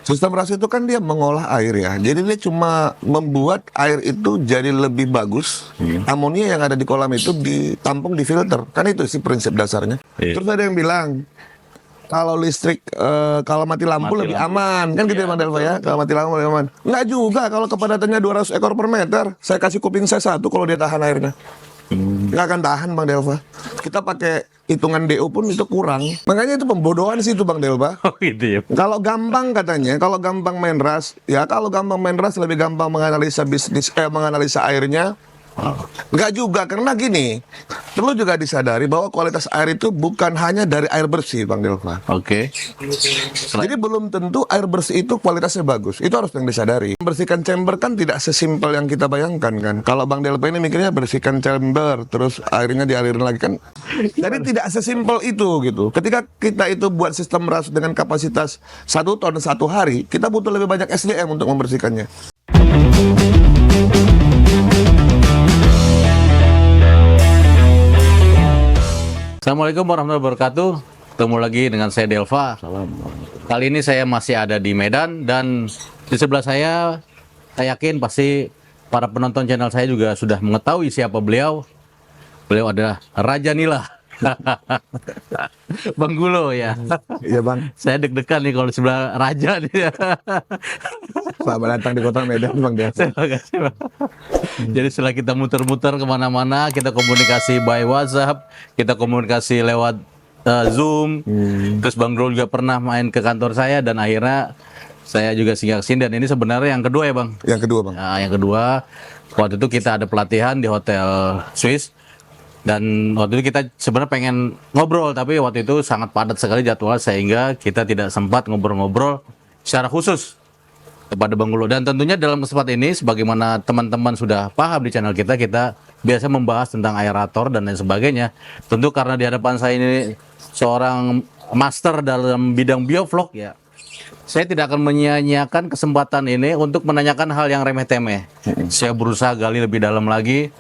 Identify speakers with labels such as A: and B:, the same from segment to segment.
A: Sistem ras itu kan dia mengolah air ya. Jadi dia cuma membuat air itu jadi lebih bagus. Amonia yang ada di kolam itu ditampung di filter. Kan itu sih prinsip dasarnya.
B: Iya.
A: Terus ada yang bilang kalau listrik kalau mati lampu
B: Mati
A: lebih
B: lampu.
A: aman. Kan gitu
B: Iya,
A: ya Bang Delva ya. Kalau mati lampu lebih aman. Nggak juga kalau kepadatannya 200 ekor per meter. Saya kasih kuping saya satu kalau dia tahan airnya. Nggak akan tahan Bang Delva. Kita pakai hitungan DO pun itu kurang. Makanya itu pembodohan sih itu Bang Delva.
B: Oh gitu ya.
A: Kalau gampang katanya, kalau gampang main ras, ya kalau gampang main ras lebih gampang menganalisa menganalisa airnya. Enggak juga, karena gini, perlu juga disadari bahwa kualitas air itu bukan hanya dari air bersih, Bang Delva.
B: Oke.
A: Jadi belum tentu air bersih itu kualitasnya bagus. Itu harus yang disadari. Membersihkan chamber kan tidak sesimpel yang kita bayangkan kan. Kalau Bang Delva ini mikirnya bersihkan chamber, terus airnya dialirin lagi kan. Jadi tidak sesimpel itu gitu. Ketika kita itu buat sistem ras dengan kapasitas 1 ton 1 hari, kita butuh lebih banyak SDM untuk membersihkannya.
B: Assalamualaikum warahmatullahi wabarakatuh. Ketemu lagi dengan saya Delva. Kali ini saya masih ada di Medan dan di sebelah saya yakin pasti para penonton channel saya juga sudah mengetahui siapa beliau. Beliau adalah Raja Nila. Bang Gulo ya.
A: Iya Bang,
B: Saya deg-degan nih kalau di sebelah Raja nih.
A: selamat datang di kota Medan Bang Delva.
B: Terima kasih, Bang. Jadi setelah kita muter-muter kemana-mana, kita komunikasi by WhatsApp, kita komunikasi lewat Zoom. Terus Bang Drol juga pernah main ke kantor saya dan akhirnya saya juga singgah kesini. Dan ini sebenarnya yang kedua ya Bang.
A: Yang kedua Bang.
B: Nah, yang kedua, waktu itu kita ada pelatihan di Hotel Swiss. Dan waktu itu kita sebenarnya pengen ngobrol, tapi waktu itu sangat padat sekali jadwal sehingga kita tidak sempat ngobrol-ngobrol secara khusus kepada Bang Gulo. Dan tentunya dalam kesempatan ini, sebagaimana teman-teman sudah paham di channel kita, kita biasa membahas tentang aerator dan lain sebagainya. Tentu karena di hadapan saya ini seorang master dalam bidang biovlog ya, saya tidak akan menyia-nyiakan kesempatan ini untuk menanyakan hal yang remeh-temeh. Saya berusaha gali lebih dalam lagi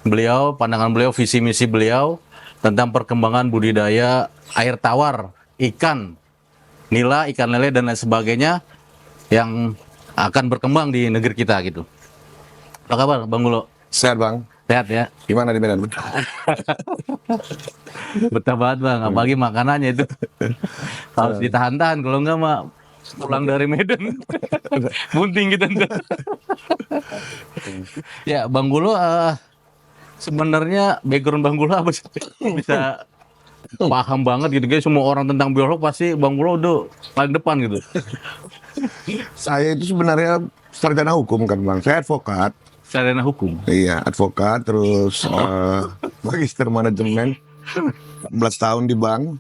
B: beliau, pandangan beliau, visi misi beliau tentang perkembangan budidaya air tawar, ikan, nila, ikan lele dan lain sebagainya yang akan berkembang di negeri kita gitu. Apa kabar Bang Gulo?
A: Sehat Bang.
B: Sehat ya?
A: Gimana di Medan?
B: Betah banget Bang, apalagi makanannya itu harus ditahan-tahan, kalau enggak mah pulang dari Medan bunting kita ntar. Ya Bang Gulo, sebenarnya background Bang Gulo apa sih? Bisa paham banget gitu guys, semua orang tentang biolog pasti Bang Gulo udah paling depan gitu.
A: Saya itu sebenarnya sarjana hukum kan Bang. Saya advokat.
B: Sarjana hukum.
A: Iya, advokat, terus magister manajemen, 14 tahun di bank.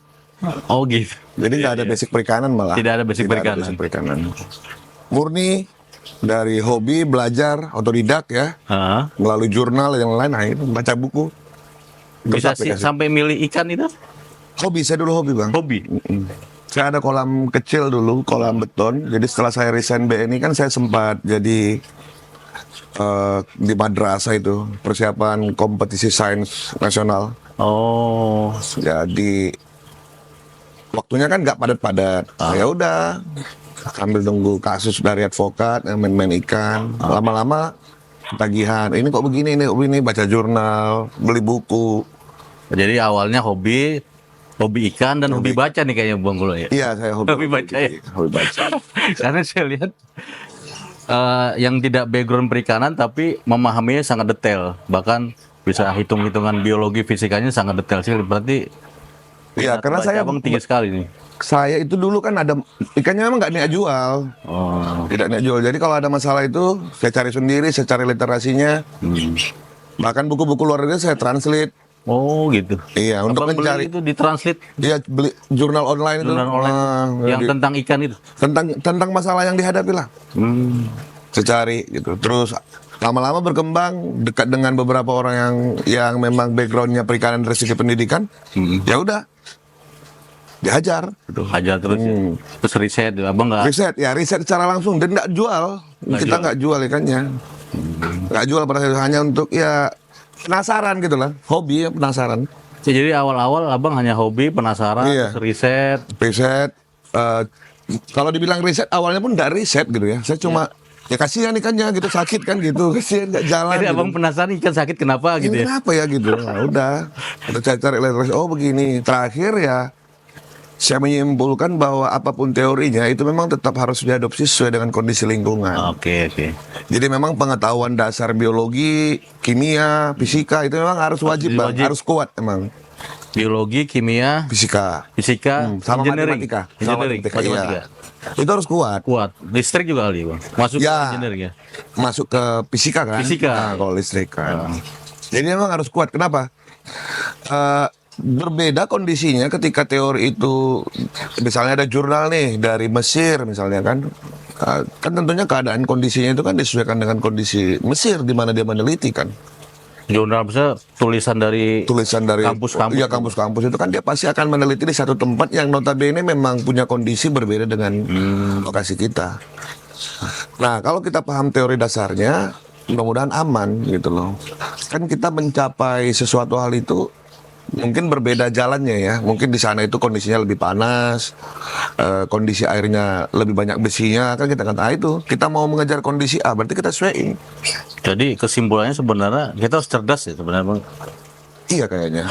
B: Oh gitu.
A: Jadi nggak ada basic perikanan malah.
B: Tidak ada basic perikanan.
A: basic perikanan. Murni dari hobi belajar otodidak ya,
B: Hah?
A: melalui jurnal yang lain, nah itu baca buku. Terus
B: Bisa sih
A: aplikasi.
B: sampai milih ikan itu?
A: Hobi, saya dulu hobi Bang.
B: Hobi.
A: Saya ada kolam kecil dulu, kolam beton. Jadi setelah saya resign BNI kan saya sempat jadi di madrasah itu persiapan kompetisi sains nasional.
B: Oh.
A: Jadi waktunya kan nggak padat-padat. Ya udah sambil nunggu kasus dari advokat yang main-main ikan. Lama-lama tagihan. Ini kok begini, ini kok begini. Baca jurnal, beli buku.
B: Jadi awalnya hobi ikan dan hobi baca nih kayaknya Bang Gulo ya.
A: Iya, saya hobi,
B: Hobi baca ya?
A: Hobi baca.
B: Karena saya lihat yang tidak background perikanan tapi memahaminya sangat detail, bahkan bisa hitung-hitungan biologi fisikanya sangat detail sih. Berarti
A: Iya, karena
B: baca
A: saya
B: Abang tinggi sekali nih.
A: saya itu dulu kan ada ikannya memang nggak niat jual.
B: Oh.
A: Tidak niat jual. Jadi kalau ada masalah itu saya cari sendiri, saya cari literasinya. Bahkan buku-buku luar negeri saya translate.
B: Oh gitu.
A: Iya, untuk
B: Abang beli
A: mencari.
B: itu ditranslate
A: Iya, beli jurnal online itu.
B: jurnal online yang
A: jadi
B: tentang ikan itu.
A: tentang masalah yang dihadapi lah. Saya cari gitu. Terus lama-lama berkembang dekat dengan beberapa orang yang memang backgroundnya perikanan dari segi pendidikan. Ya udah, diajar.
B: Gitu. Aja terus ya. Terus riset, Abang nggak
A: Riset secara langsung dan nggak jual. Kita nggak jual ikannya. Nggak jual pada saat itu, hanya untuk ya penasaran gitu lah, hobi ya, penasaran.
B: jadi awal-awal Abang hanya hobi, penasaran,
A: Iya.
B: terus riset.
A: Riset, kalau dibilang riset awalnya pun nggak riset gitu ya. Saya cuma ya kasihan ikannya gitu, sakit kan gitu, kasihan nggak jalan.
B: Jadi
A: Gitu.
B: abang penasaran ikan sakit kenapa gitu
A: Ini
B: ya?
A: kenapa ya gitu? Nah, udah saya cari lihat, oh begini. Terakhir ya saya menyimpulkan bahwa apapun teorinya itu memang tetap harus diadopsi sesuai dengan kondisi lingkungan.
B: Oke.
A: Jadi memang pengetahuan dasar biologi, kimia, fisika itu memang harus wajib bang,
B: Wajib.
A: harus kuat emang.
B: Biologi, kimia,
A: Fisika,
B: fisika,
A: sama
B: engineering.
A: matematika, sama
B: Engineering,
A: matematika, iya. Itu harus kuat.
B: Kuat. Listrik juga kali, Bang. Masuk ke
A: Ya.
B: engineering ya.
A: Masuk ke fisika kan?
B: Fisika.
A: Nah, kalau listrik kan. Jadi memang harus kuat. Kenapa? Berbeda kondisinya ketika teori itu, misalnya ada jurnal nih dari Mesir misalnya kan. Kan tentunya keadaan kondisinya itu kan disesuaikan dengan kondisi Mesir di mana dia meneliti kan.
B: Jurnal bisa tulisan dari kampus-kampus.
A: Iya, kampus-kampus itu kan dia pasti akan meneliti di satu tempat yang notabene memang punya kondisi berbeda dengan lokasi kita. Nah, kalau kita paham teori dasarnya, mudah-mudahan aman gitu loh. Kan kita mencapai sesuatu hal itu mungkin berbeda jalannya ya. Mungkin di sana itu kondisinya lebih panas, kondisi airnya lebih banyak besinya. Kan kita kata itu kita mau mengejar kondisi A, berarti kita sesuaiin.
B: Jadi kesimpulannya sebenarnya kita harus cerdas ya sebenarnya, Bang.
A: Iya kayaknya.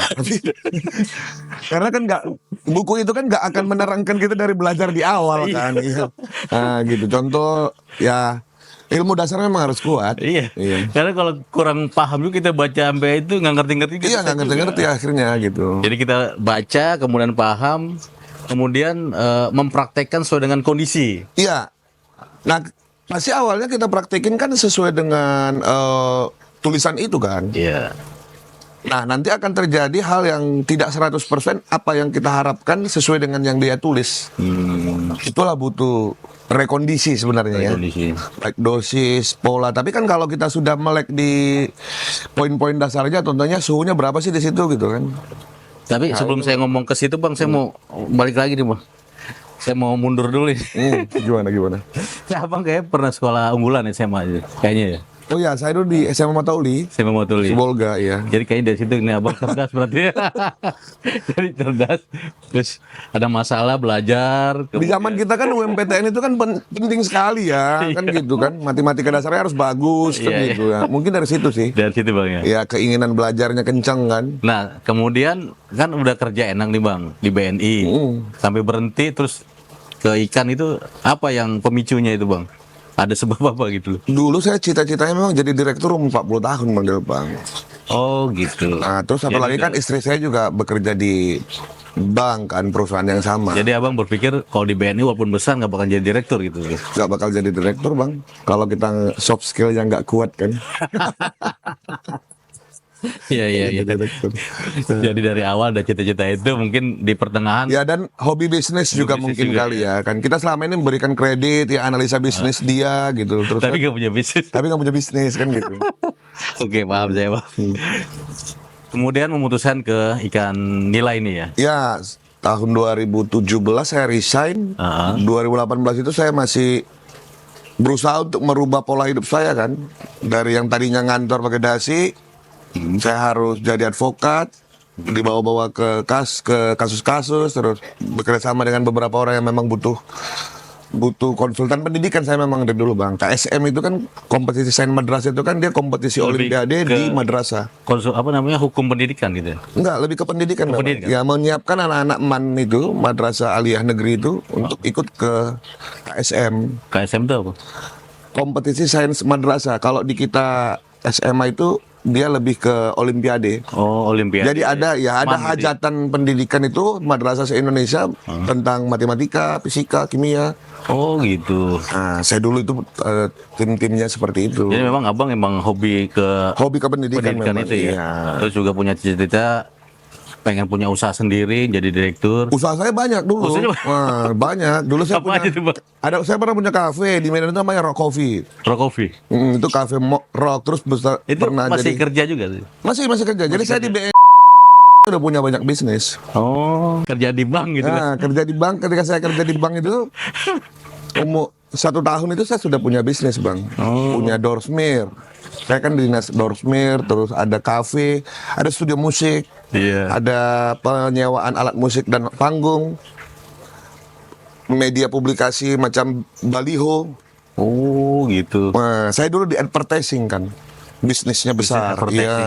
A: Karena kan nggak, buku itu kan nggak akan menerangkan kita dari belajar di awal kan. Iya. Nah gitu. Contoh ya ilmu dasarnya memang harus kuat.
B: Iya. Karena kalau kurang paham juga kita baca sampai itu nggak ngerti-ngerti.
A: Iya nggak ngerti-ngerti akhirnya gitu.
B: Jadi kita baca, kemudian paham, kemudian mempraktekkan sesuai dengan kondisi.
A: Iya. Nah pasti awalnya kita praktekin kan sesuai dengan tulisan itu kan.
B: Iya.
A: Nah nanti akan terjadi hal yang tidak 100% apa yang kita harapkan sesuai dengan yang dia tulis. Itulah butuh rekondisi sebenarnya ya.
B: Kondisi.
A: Baik dosis, pola. Tapi kan kalau kita sudah melek di poin-poin dasarnya, contohnya suhunya berapa sih di situ gitu kan?
B: Tapi sebelum saya ngomong ke situ, Bang, saya mau balik lagi nih, Bang. Saya mau mundur dulu nih.
A: Gimana?
B: Nah, Abang kayak pernah sekolah unggulan SMA aja, kayaknya ya.
A: Oh ya, saya dulu di SMA Matauli,
B: Saya mau tulis.
A: Sibolga ya.
B: Jadi kayaknya dari situ ini abang cerdas berarti. Jadi cerdas. Terus ada masalah belajar.
A: Di zaman kita kan UMPTN itu kan penting sekali ya, kan gitu kan. Matematika dasarnya harus bagus kan
B: Iya,
A: gitu ya. Mungkin dari situ sih.
B: Dari situ bang ya.
A: Ya keinginan belajarnya kencang kan.
B: Nah kemudian kan udah kerja enak nih bang di BNI. Sampai berhenti terus ke ikan itu apa yang pemicunya itu bang? Ada sebab apa gitu loh?
A: Dulu saya cita-citanya memang jadi direktur 40 tahun manggil bang.
B: Oh gitu.
A: Nah terus satu lagi kan istri saya juga bekerja di bank kan, perusahaan yang sama.
B: Jadi abang berpikir kalau di BNI walaupun besar nggak bakal jadi direktur gitu.
A: Gak bakal jadi direktur bang. Kalau kita soft skill yang nggak kuat kan.
B: Iya.
A: Direktur.
B: Jadi dari awal ada cita-cita itu mungkin di pertengahan.
A: Ya dan hobi bisnis juga
B: bisnis
A: mungkin
B: juga,
A: kali ya kan. Kita selama ini memberikan kredit ya, analisa bisnis dia gitu. Terus
B: Tapi nggak punya bisnis.
A: tapi nggak punya bisnis kan gitu.
B: Oke, paham saya, Bang. Kemudian memutuskan ke ikan nila ini ya.
A: Ya tahun 2017 saya resign. 2018 itu saya masih berusaha untuk merubah pola hidup saya kan. Dari yang tadinya ngantor pakai dasi, saya harus jadi advokat, dibawa-bawa ke kasus-kasus, terus bekerja sama dengan beberapa orang yang memang butuh konsultan pendidikan. Saya memang dari dulu bang. KSM itu kan kompetisi sains madrasah itu kan dia kompetisi
B: Lebih
A: olimpiade
B: ke-
A: di madrasah.
B: Hukum pendidikan gitu ya.
A: Enggak, lebih ke pendidikan. Bang.
B: pendidikan.
A: Ya menyiapkan anak-anak MAN itu, madrasah aliyah negeri itu untuk ikut ke KSM,
B: KSM itu apa?
A: kompetisi sains madrasah. Kalau di kita SMA itu dia lebih ke olimpiade.
B: Oh, olimpiade.
A: Jadi ada
B: MAN gitu ya?
A: hajatan pendidikan itu madrasah se-Indonesia tentang matematika, fisika, kimia.
B: Oh, gitu.
A: Nah, saya dulu itu tim-timnya seperti itu.
B: Jadi memang abang hobi ke
A: Hobi ke pendidikan
B: pendidikan
A: memang.
B: itu ya.
A: Iya.
B: Terus juga punya cita-cita pengen punya usaha sendiri jadi direktur.
A: Usaha saya banyak dulu.
B: Usahanya
A: Wah, banyak. Dulu saya
B: Apa aja tuh, Bang?
A: saya pernah punya kafe di Medan itu namanya Rock Coffee.
B: Rock Coffee.
A: Itu kafe rock terus besar
B: Itu
A: pernah
B: masih
A: jadi
B: kerja juga sih.
A: masih kerja. Jadi saya di BNI udah punya banyak bisnis.
B: Oh, kerja di bank gitu.
A: Nah, kerja di bank, ketika saya kerja di bank itu umur 1 tahun itu saya sudah punya bisnis bang. Punya Doorsmere. Saya kan di dinas Doorsmere, terus ada kafe, ada studio musik,
B: Iya.
A: ada penyewaan alat musik dan panggung. media publikasi macam baliho.
B: Oh gitu.
A: Nah, saya dulu di advertising kan, bisnisnya besar.
B: advertising.
A: Iya,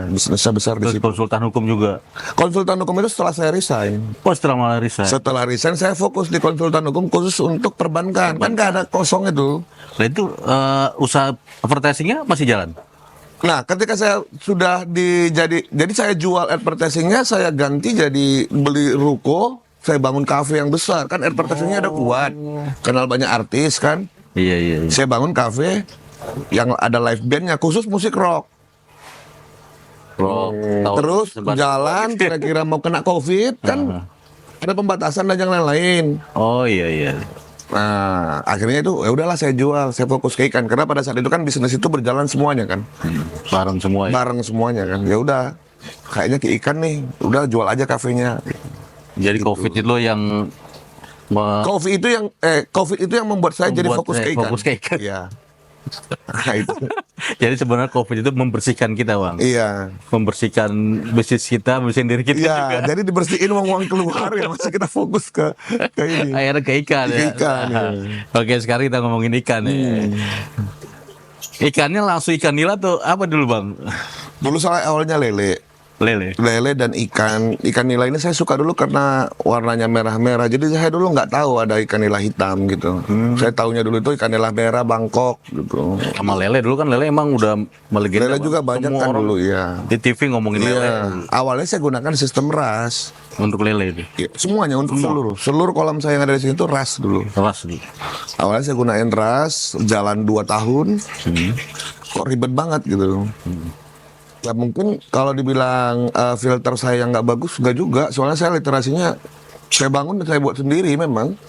A: bisnisnya besar di
B: Terus
A: situ.
B: konsultan hukum juga.
A: Konsultan hukum itu setelah saya resign.
B: Oh setelah malah resign.
A: Setelah resign saya fokus di konsultan hukum khusus untuk perbankan. Kan nggak ada kosong itu.
B: Nah itu usaha advertisingnya masih jalan.
A: Nah, ketika saya sudah jadi saya jual advertisingnya, saya ganti jadi beli ruko, saya bangun kafe yang besar. Kan advertisingnya ada kuat, kenal banyak artis kan.
B: Iya iya.
A: Saya bangun kafe yang ada live bandnya khusus musik rock.
B: Rock, tahu
A: Terus
B: sebat-
A: jalan kira-kira mau kena COVID kan, ada pembatasan dan yang lain-lain.
B: Oh iya iya.
A: Nah, akhirnya itu ya udahlah saya jual, saya fokus ke ikan karena pada saat itu kan bisnis itu berjalan semuanya kan.
B: Bareng semua ya.
A: Bareng semuanya kan. Ya udah, kayaknya ke ikan nih, udah jual aja kafenya.
B: Jadi COVID itu yang
A: COVID itu yang membuat saya jadi
B: Membuat
A: fokus
B: saya
A: ke ikan.
B: fokus ke ikan.
A: Iya. Nah, itu.
B: jadi sebenarnya COVID itu membersihkan kita, Bang.
A: Iya.
B: Membersihkan bisnis kita, membersihin diri kita juga.
A: Iya, jadi dibersihin uang-uang keluar ya, masih kita fokus ke ini.
B: Akhirnya ke ikan
A: Ke
B: ya.
A: ikan, ya.
B: Oke, sekarang kita ngomongin ikan ya. Ikannya langsung ikan nila tuh apa dulu, Bang?
A: Dulu saya awalnya lele.
B: Lele.
A: Lele dan ikan nila ini saya suka dulu karena warnanya merah-merah. Jadi saya dulu nggak tahu ada ikan nila hitam gitu. Saya taunya dulu itu ikan nila merah Bangkok gitu.
B: Sama lele dulu kan lele emang udah melegenda.
A: Lele
B: Bang.
A: juga banyak
B: Semua
A: kan
B: orang
A: dulu ya.
B: di TV ngomongin lele
A: Iya. Awalnya saya gunakan sistem ras.
B: untuk lele itu.
A: Ya, semuanya untuk seluruh kolam saya yang ada di sini itu ras dulu.
B: Keras dulu.
A: Awalnya saya gunain ras, jalan 2 tahun. Kok ribet banget gitu. Ya mungkin kalau dibilang filter saya yang nggak bagus, nggak juga. Soalnya saya literasinya saya bangun dan saya buat sendiri memang.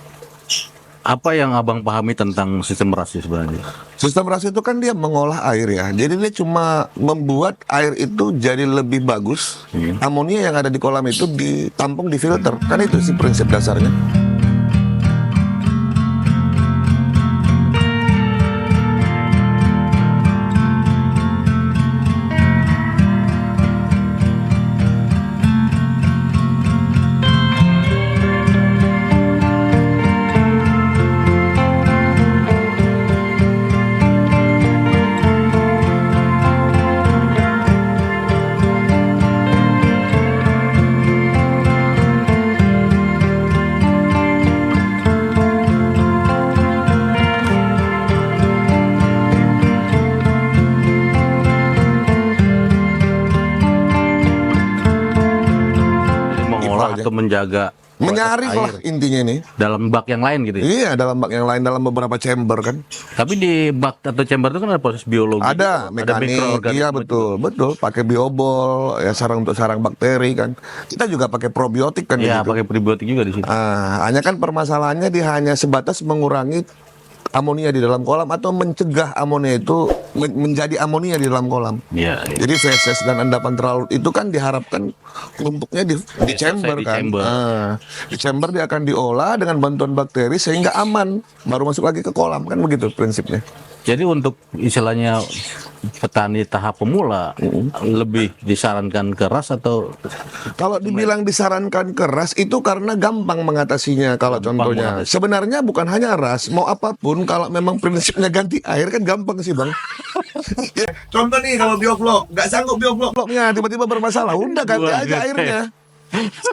B: Apa yang abang pahami tentang sistem ras sih sebenarnya?
A: Sistem ras itu kan dia mengolah air ya. Jadi dia cuma membuat air itu jadi lebih bagus. Amonia yang ada di kolam itu ditampung di filter. Kan itu sih prinsip dasarnya.
B: Jadi mengolah
A: aja.
B: atau menjaga
A: Menyaring
B: kualitas
A: lah intinya ini.
B: dalam bak yang lain gitu ya.
A: Iya, dalam bak yang lain, dalam beberapa chamber kan.
B: Tapi di bak atau chamber itu kan ada proses biologi.
A: Ada
B: juga,
A: mekanik,
B: mikroorganisme
A: iya
B: juga.
A: betul. Pakai biobol, ya sarang untuk sarang bakteri kan. Kita juga pakai probiotik kan di
B: Iya,
A: situ.
B: pakai prebiotik juga di situ.
A: Hanya kan permasalahannya dia hanya sebatas mengurangi amonia di dalam kolam atau mencegah amonia itu menjadi amonia di dalam kolam.
B: Iya. iya.
A: Jadi feses dan endapan terlalu itu kan diharapkan numpuknya di chamber
B: di
A: kan.
B: chamber.
A: Di chamber dia akan diolah dengan bantuan bakteri sehingga aman, baru masuk lagi ke kolam kan begitu prinsipnya.
B: Jadi untuk istilahnya petani tahap pemula lebih disarankan keras atau
A: Kalau dibilang disarankan keras itu karena gampang mengatasinya kalau contohnya. Sebenarnya bukan hanya ras, mau apapun kalau memang prinsipnya ganti air kan gampang sih bang. Ya, contoh nih kalau bioflok, nggak sanggup biofloknya tiba-tiba bermasalah, udah ganti
B: Buang
A: aja
B: gitu.
A: airnya.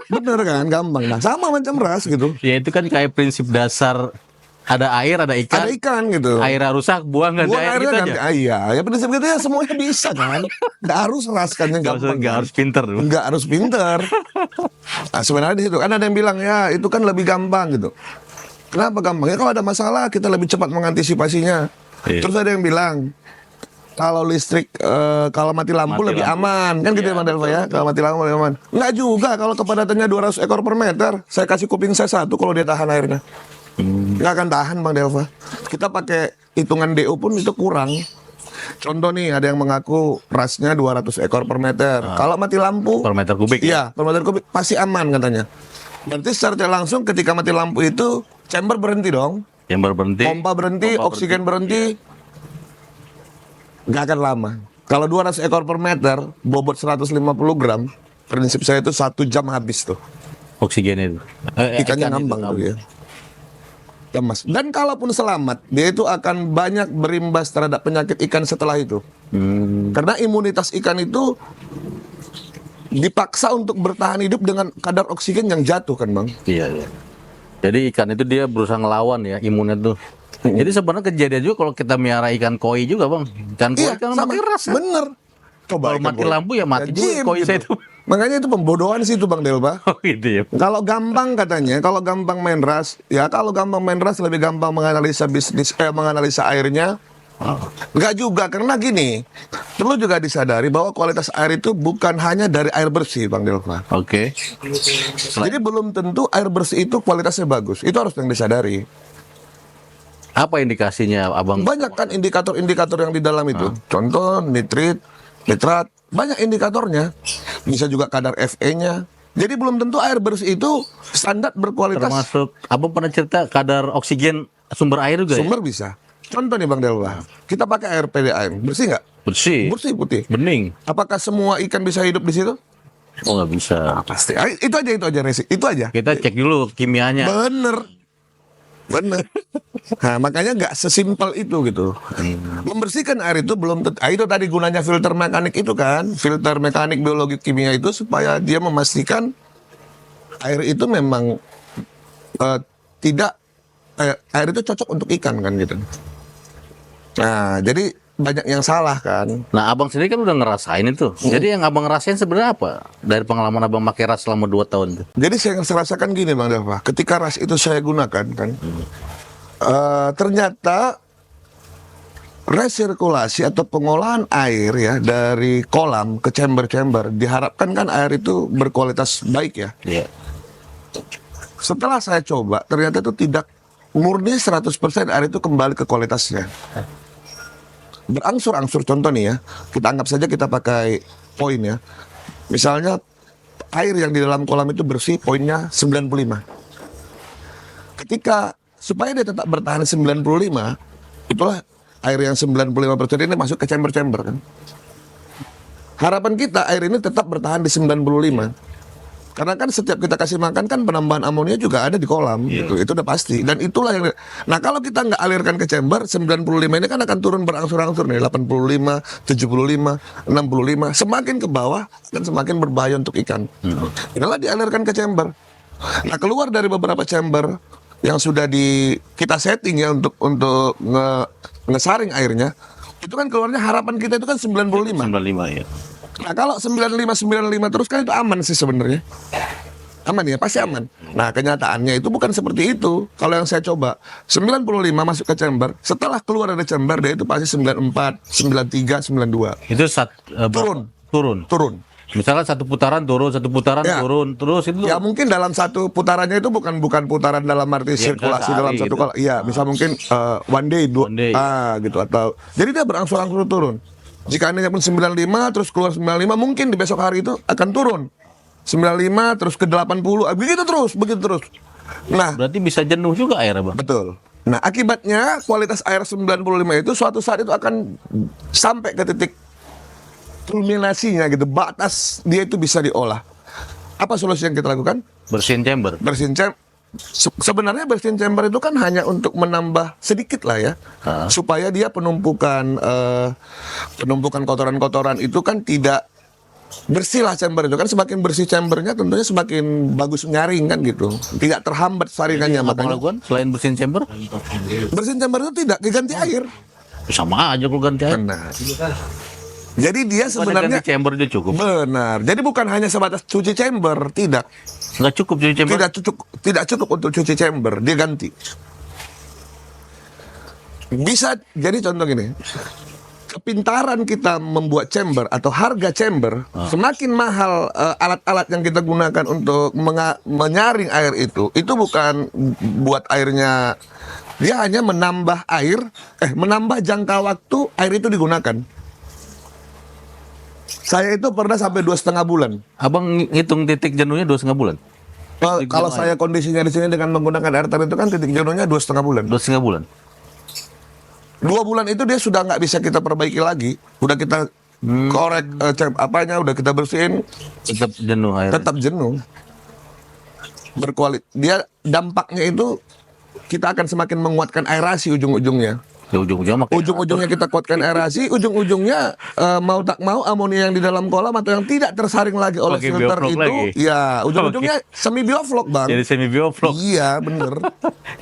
A: Bener kan, gampang. Nah sama macam ras gitu.
B: ya itu kan kayak prinsip dasar ada air ada ikan.
A: Ada ikan gitu.
B: Airnya rusak buang ganti
A: Buang
B: air
A: airnya
B: gitu
A: ganti
B: aja.
A: iya. Ya prinsip gitu ya semuanya bisa kan. Nggak harus ras kan yang gampang.
B: Nggak
A: kan.
B: harus pinter.
A: Nggak harus pinter. Nah, sebenarnya di situ kan ada yang bilang ya itu kan lebih gampang gitu. Kenapa gampang? Ya kalau ada masalah kita lebih cepat mengantisipasinya.
B: Iya.
A: Terus ada yang bilang kalau listrik kalau mati lampu
B: Mati
A: lebih
B: lampu.
A: aman kan gitu ya
B: Iya,
A: Bang Delva ya. Kalau mati lampu lebih aman. Nggak juga kalau kepadatannya 200 ekor per meter. Saya kasih kuping saya 1 kalau dia tahan airnya. Nggak akan tahan Bang Delva. Kita pakai hitungan DO pun itu kurang. Contoh nih ada yang mengaku rasnya 200 ekor per meter. Kalau mati lampu
B: Per meter kubik.
A: iya, per meter kubik pasti aman katanya. Berarti secara tidak langsung ketika mati lampu itu chamber berhenti dong.
B: Yang berhenti.
A: Pompa berhenti,
B: Pompa
A: oksigen berhenti. Nggak akan lama. Kalau 200 ekor per meter, bobot 150 gram, prinsip saya itu 1 jam habis tuh.
B: Oksigen itu.
A: Ikannya
B: ikan itu
A: ngambang tuh ya. lemas. Dan kalaupun selamat, dia itu akan banyak berimbas terhadap penyakit ikan setelah itu. Karena imunitas ikan itu dipaksa untuk bertahan hidup dengan kadar oksigen yang jatuh kan Bang.
B: Iya, iya. Jadi ikan itu dia berusaha ngelawan ya imunnya tuh. Jadi sebenarnya kejadian juga kalau kita miara ikan koi juga bang. Ikan koi kan
A: sama.
B: mati ras.
A: Bener.
B: Kalau
A: ikan
B: mati
A: koi.
B: lampu ya mati juga
A: Jim,
B: koi saya itu.
A: Makanya itu pembodohan sih itu Bang Delba.
B: Oh gitu ya.
A: Kalau gampang katanya, kalau gampang main ras, ya kalau gampang main ras lebih gampang menganalisa menganalisa airnya. Enggak juga, karena gini, perlu juga disadari bahwa kualitas air itu bukan hanya dari air bersih, Bang Delva.
B: Oke.
A: Jadi belum tentu air bersih itu kualitasnya bagus. Itu harus yang disadari.
B: Apa indikasinya abang?
A: Banyak kan indikator-indikator yang di dalam itu. Contoh nitrit, nitrat, banyak indikatornya. Bisa juga kadar Fe-nya. Jadi belum tentu air bersih itu standar berkualitas.
B: Termasuk abang pernah cerita kadar oksigen sumber air juga ya?
A: Sumber bisa. Contoh nih Bang Delwa, kita pakai air PDAM, bersih nggak?
B: Bersih.
A: Bersih putih.
B: Bening.
A: Apakah semua ikan bisa hidup di situ?
B: Oh nggak bisa.
A: Pasti. Itu aja Resi. Itu aja.
B: Kita cek dulu kimianya.
A: Bener. Nah, makanya nggak sesimpel itu gitu. Membersihkan air itu belum itu tadi gunanya filter mekanik itu kan, filter mekanik biologi kimia itu supaya dia memastikan air itu memang tidak air itu cocok untuk ikan kan gitu. Nah, jadi banyak yang salah kan.
B: Nah, abang sendiri kan udah ngerasain itu. Jadi yang abang ngerasain sebenarnya apa? Dari pengalaman abang pakai ras selama 2 tahun itu.
A: Jadi saya rasakan gini Bang Dava, ketika ras itu saya gunakan kan, ternyata resirkulasi atau pengolahan air ya dari kolam ke chamber-chamber diharapkan kan air itu berkualitas baik ya.
B: Iya.
A: Setelah saya coba, ternyata itu tidak murni 100% air itu kembali ke kualitasnya. Berangsur-angsur, contoh nih ya, kita anggap saja kita pakai poin ya. Misalnya air yang di dalam kolam itu bersih, poinnya 95. Ketika supaya dia tetap bertahan 95, itulah air yang 95% ini masuk ke chamber-chamber kan. Harapan kita air ini tetap bertahan di 95. Karena kan setiap kita kasih makan kan penambahan amonia juga ada di kolam gitu. Itu udah pasti. Dan itulah yang nah kalau kita nggak alirkan ke chamber 95 ini kan akan turun berangsur-angsur nih 85, 75, 65 semakin ke bawah akan semakin berbahaya untuk ikan. Inilah dialirkan ke chamber. Nah, keluar dari beberapa chamber yang sudah kita setting ya untuk ngesaring airnya, itu kan keluarnya harapan kita itu kan 95.
B: 95 ya.
A: Nah, kalau 95 terus kan itu aman sih sebenarnya. Aman ya, pasti aman. Nah, kenyataannya itu bukan seperti itu. Kalau yang saya coba 95 masuk ke chamber, setelah keluar dari chamber dia itu pasti 94, 93, 92.
B: Itu turun. Misalnya satu putaran turun, satu putaran
A: Ya.
B: turun, terus itu.
A: Ya mungkin dalam satu putarannya itu bukan putaran dalam arti sirkulasi
B: sehari
A: dalam satu
B: gitu.
A: kali. Iya, misal mungkin one day,
B: One day.
A: gitu atau. Jadi dia berangsur-angsur turun. Jika Anda pun 95 terus keluar 95, mungkin di besok hari itu akan turun. 95 terus ke 80, begitu terus. Nah,
B: Berarti bisa jenuh juga air, Bang.
A: betul. Nah, akibatnya kualitas air 95 itu suatu saat itu akan sampai ke titik kulminasinya gitu, batas dia itu bisa diolah. Apa solusi yang kita lakukan?
B: Bersihin chamber.
A: Bersihin chamber. Sebenarnya bersihin chamber itu kan hanya untuk menambah sedikit lah ya, supaya dia penumpukan kotoran-kotoran itu kan tidak bersih lah chamber itu kan. Semakin bersih chambernya tentunya semakin bagus nyaring kan gitu, tidak terhambat saringannya.
B: Apa
A: Makanya
B: lakukan selain bersihin chamber?
A: bersihin chamber itu tidak diganti air.
B: Sama aja kalau ganti air.
A: Benar. Jadi dia
B: Pada
A: sebenarnya
B: ganti chamber aja cukup.
A: benar. Jadi bukan hanya sebatas cuci chamber, tidak.
B: Nggak cukup cuci chamber.
A: Tidak cukup untuk cuci chamber, dia ganti. Bisa jadi contoh gini. Kepintaran kita membuat chamber atau harga chamber, semakin mahal alat-alat yang kita gunakan untuk menyaring air itu bukan buat airnya, dia hanya menambah menambah jangka waktu air itu digunakan. Saya itu pernah sampai 2,5 bulan.
B: Abang ngitung titik jenuhnya 2,5 bulan.
A: Kalau saya kondisinya di sini dengan menggunakan air tanah itu kan titik jenuhnya 2,5 bulan.
B: 2,5 bulan.
A: 2 bulan itu dia sudah nggak bisa kita perbaiki lagi. Udah kita korek udah kita bersihin,
B: Tetap jenuh air.
A: tetap jenuh. Dia dampaknya itu kita akan semakin menguatkan aerasi ujung-ujungnya.
B: Di ujung-ujungnya makin
A: Ujung-ujungnya kita kuatkan aerasi, ujung-ujungnya mau tak mau amonia yang di dalam kolam atau yang tidak tersaring lagi oleh
B: Pakai
A: filter
B: bioflok
A: itu,
B: lagi?
A: ya ujung-ujungnya semi bioflok bang.
B: jadi semi bioflok.
A: Iya bener.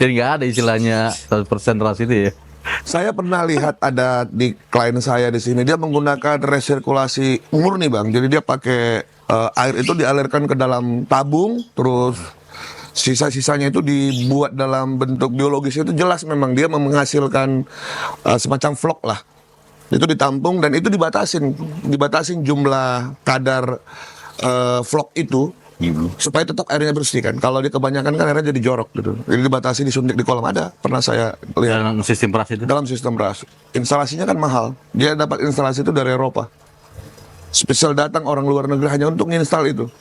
B: Jadi nggak ada istilahnya 100% ras itu ya.
A: Saya pernah lihat ada di klien saya di sini, dia menggunakan resirkulasi murni bang. Jadi dia pakai air itu dialirkan ke dalam tabung, terus sisa-sisanya itu dibuat dalam bentuk biologis, itu jelas memang dia menghasilkan semacam vlog lah. Itu ditampung dan itu dibatasin jumlah kadar vlog itu supaya tetap airnya bersih kan. Kalau dia kebanyakan kan airnya jadi jorok gitu. Jadi dibatasi, disuntik di kolam, ada. Pernah saya lihat
B: Dalam sistem ras itu.
A: dalam sistem ras. Instalasinya kan mahal. Dia dapat instalasi itu dari Eropa. Spesial datang orang luar negeri hanya untuk menginstal itu.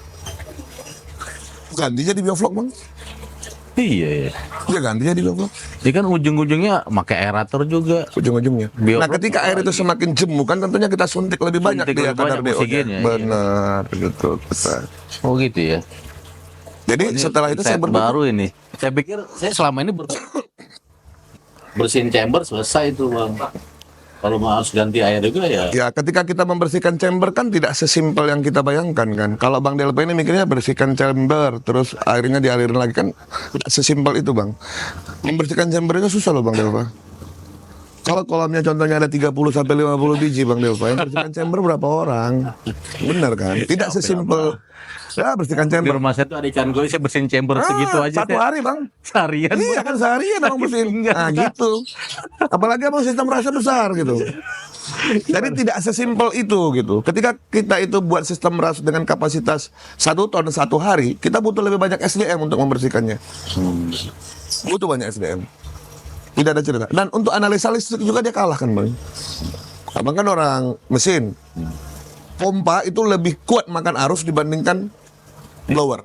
A: Ganti jadi bioflok bang.
B: Iya, iya.
A: Dia ganti jadi bioflok.
B: Ini kan ujung-ujungnya pakai aerator juga.
A: Ujung-ujungnya.
B: Bioflok
A: Nah ketika air itu semakin jemu kan tentunya kita suntik lebih banyak
B: Suntik
A: dia
B: lebih
A: kadar
B: banyak
A: DO-nya.
B: oksigennya, iya.
A: Benar gitu. Betul.
B: Oh gitu ya.
A: Jadi setelah itu saya
B: Insight baru ini. Saya pikir saya selama ini bersihin chamber selesai itu bang. Kalau mau harus ganti air juga ya.
A: Ya, ketika kita membersihkan chamber kan tidak sesimpel yang kita bayangkan kan. Kalau Bang Delpa ini mikirnya bersihkan chamber, terus airnya dialirin lagi kan tidak sesimpel itu Bang. Membersihkan chamber itu susah loh Bang Delpa. Kalau kolamnya contohnya ada 30 sampai 50 biji Bang Delpa, yang bersihkan chamber berapa orang? Benar kan? Tidak sesimpel. Ya, bersihkan
B: Di
A: chamber.
B: rumah saya tuh ada ikan gurih, saya bersihin chamber segitu aja.
A: Satu hari Bang.
B: Seharian.
A: Iya kan seharian abang bersihin. Nah gitu. Apalagi abang sistem rasa besar gitu. Jadi tidak sesimpel itu gitu. Ketika kita itu buat sistem ras dengan kapasitas 1 ton satu hari, kita butuh lebih banyak SDM untuk membersihkannya. Butuh banyak SDM. Tidak ada cerita. Dan untuk analisa listrik juga dia kalah kan bang. Abang kan orang mesin. Pompa itu lebih kuat makan arus dibandingkan blower.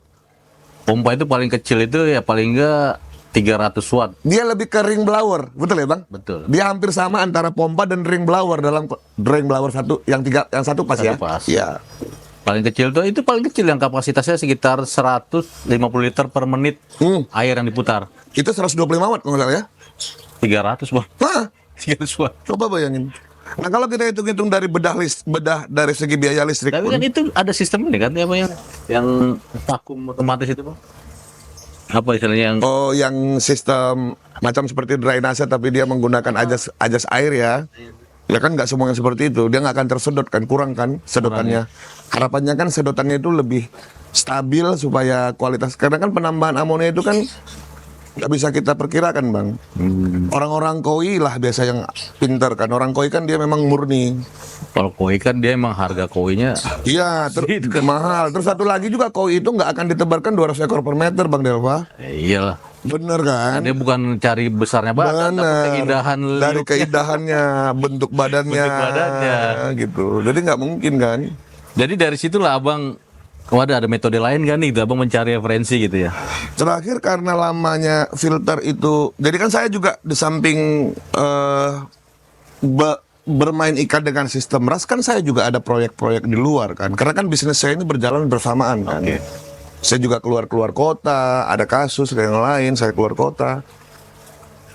B: Pompa itu paling kecil itu ya paling enggak 300 watt.
A: Dia lebih ke ring blower, betul ya bang?
B: Betul.
A: Dia hampir sama antara pompa dan ring blower dalam ring blower satu, yang satu pas ya?
B: Satu pas.
A: Iya.
B: Paling kecil tuh itu paling kecil yang kapasitasnya sekitar 150 liter per menit air yang diputar.
A: Itu 125 watt kalau nggak salah ya?
B: 300 bang.
A: Hah?
B: 300 watt.
A: Coba bayangin. Nah kalau kita hitung-hitung dari bedah dari segi biaya listrik
B: Tapi
A: pun,
B: kan itu ada sistem ini kan apa yang vakum otomatis itu bang? Apa istilahnya yang
A: oh yang sistem macam seperti drainase tapi dia menggunakan ajas air ya. Ya kan nggak semuanya seperti itu. Dia nggak akan tersedot kan, kurang kan sedotannya. Harapannya kan sedotannya itu lebih stabil supaya kualitas. Karena kan penambahan amonia itu kan nggak bisa kita perkirakan bang. Orang-orang koi lah biasa yang pintar kan. Orang koi kan dia memang murni.
B: kalau koi kan dia emang harga koinya
A: Iya, mahal. Terus satu lagi juga koi itu nggak akan ditebarkan 200 ekor per meter bang Delva.
B: iyalah.
A: Bener kan?
B: Dia bukan cari besarnya badan, tapi
A: Bener.
B: keindahan
A: Dari
B: look-nya.
A: keindahannya, bentuk badannya,
B: Bentuk badannya.
A: gitu. Jadi nggak mungkin kan?
B: Jadi dari situlah abang, waduh ada metode lain kan nih, abang mencari referensi gitu ya.
A: Terakhir karena lamanya filter itu, jadi kan saya juga di samping bermain ikan dengan sistem ras kan saya juga ada proyek-proyek di luar kan. Karena kan bisnis saya ini berjalan bersamaan kan.
B: Oke.
A: Saya juga keluar kota, ada kasus dan yang lain, saya keluar kota.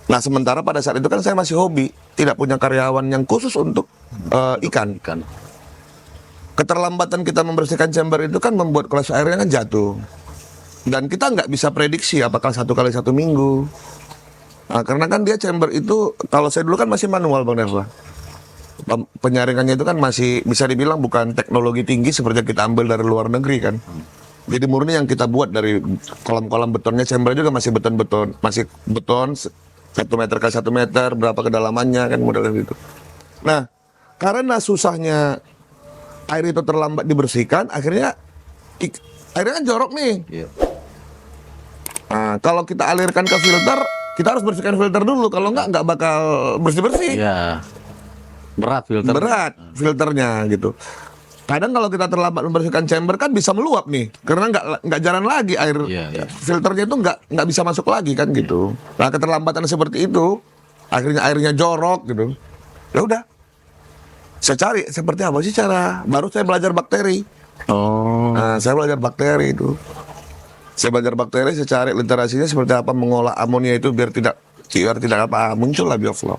A: Nah sementara pada saat itu kan saya masih hobi, tidak punya karyawan yang khusus untuk ikan.
B: Kan.
A: Keterlambatan kita membersihkan chamber itu kan membuat kelas airnya kan jatuh. Dan kita nggak bisa prediksi apakah 1 kali 1 minggu. Nah, karena kan dia chamber itu, kalau saya dulu kan masih manual Bang Nerva. Penyaringannya itu kan masih bisa dibilang bukan teknologi tinggi seperti yang kita ambil dari luar negeri kan. Jadi murni yang kita buat dari kolam-kolam betonnya, chamber juga masih beton-beton, masih beton 1 meter kali 1 meter, berapa kedalamannya kan modelnya gitu. Nah, karena susahnya air itu terlambat dibersihkan, akhirnya airnya kan jorok nih.
B: Iya.
A: Nah, kalau kita alirkan ke filter, kita harus bersihkan filter dulu. Kalau nggak bakal bersih-bersih.
B: Iya. Berat filter.
A: Berat filternya gitu. Kadang kalau kita terlambat membersihkan chamber kan bisa meluap nih, karena nggak jalan lagi air.
B: Iya, iya.
A: Filternya itu nggak bisa masuk lagi kan gitu. Nah keterlambatan seperti itu, akhirnya airnya jorok gitu. Ya udah, saya cari seperti apa sih cara. Baru saya belajar bakteri.
B: Oh.
A: Nah, saya belajar bakteri itu. Saya belajar bakteri, saya cari literasinya seperti apa mengolah amonia itu biar tidak apa muncul lah bioflow.